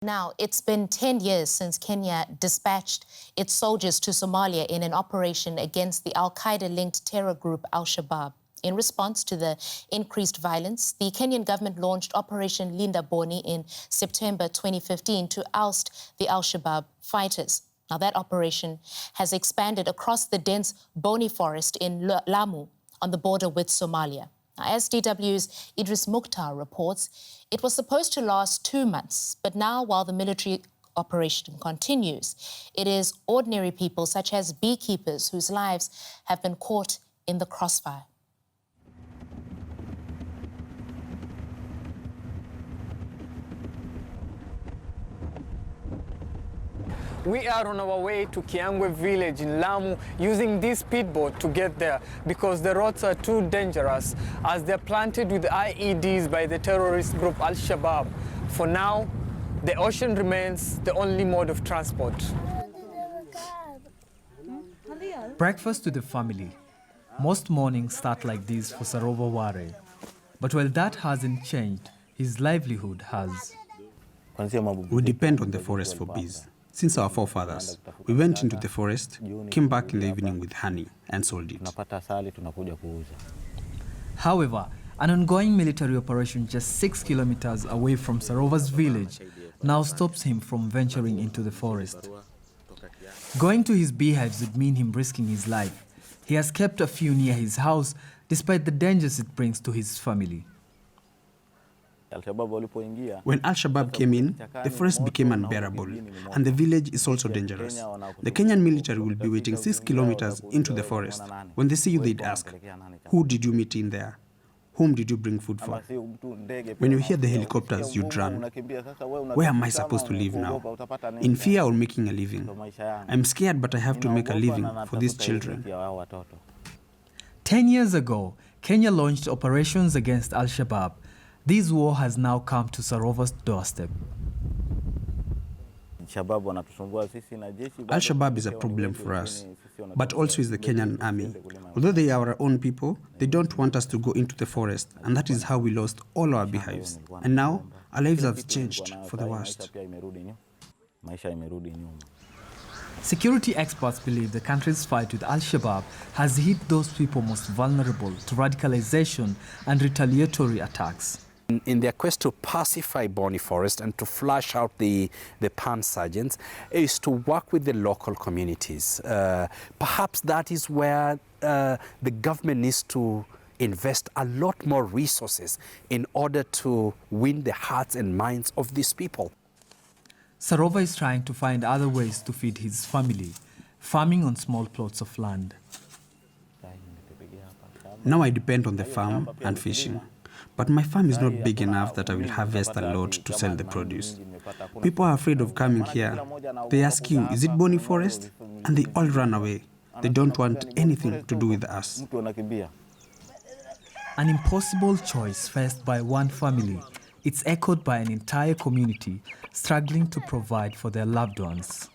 Now, it's been 10 years since Kenya dispatched its soldiers to Somalia in an operation against the al-Qaeda-linked terror group Al-Shabab. In response to the increased violence, the Kenyan government launched Operation Linda Boni in September 2015 to oust the Al-Shabab fighters. Now, that operation has expanded across the dense Boni forest in Lamu on the border with Somalia. Now, as DW's Idris Mukhtar reports, it was supposed to last 2 months, but now, while the military operation continues, it is ordinary people such as beekeepers whose lives have been caught in the crossfire. We are on our way to Kiangwe village in Lamu using this speedboat to get there because the roads are too dangerous as they're planted with IEDs by the terrorist group Al-Shabab. For now, the ocean remains the only mode of transport. Breakfast to the family. Most mornings start like this for Sarova Ware. But while that hasn't changed, his livelihood has. We depend on the forest for bees. Since our forefathers, we went into the forest, came back in the evening with honey and sold it. However, an ongoing military operation just 6 kilometers away from Sarova's village now stops him from venturing into the forest. Going to his beehives would mean him risking his life. He has kept a few near his house despite the dangers it brings to his family. When Al-Shabaab came in, the forest became unbearable, and the village is also dangerous. The Kenyan military will be waiting 6 kilometers into the forest. When they see you, they'd ask, who did you meet in there? Whom did you bring food for? When you hear the helicopters, you'd run. Where am I supposed to live now? In fear or making a living? I'm scared, but I have to make a living for these children. 10 years ago, Kenya launched operations against Al-Shabaab. This war has now come to Sarova's doorstep. Al-Shabaab is a problem for us, but also is the Kenyan army. Although they are our own people, they don't want us to go into the forest, and that is how we lost all our beehives. And now, our lives have changed for the worst. Security experts believe the country's fight with Al-Shabaab has hit those people most vulnerable to radicalization and retaliatory attacks. In their quest to pacify Boni Forest and to flush out the pan-sergeants is to work with the local communities. Perhaps that is where the government needs to invest a lot more resources in order to win the hearts and minds of these people. Sarova is trying to find other ways to feed his family, farming on small plots of land. Now I depend on the farm and fishing. But my farm is not big enough that I will harvest a lot to sell the produce. People are afraid of coming here. They ask you, is it Boni Forest? And they all run away. They don't want anything to do with us. An impossible choice faced by one family. It's echoed by an entire community struggling to provide for their loved ones.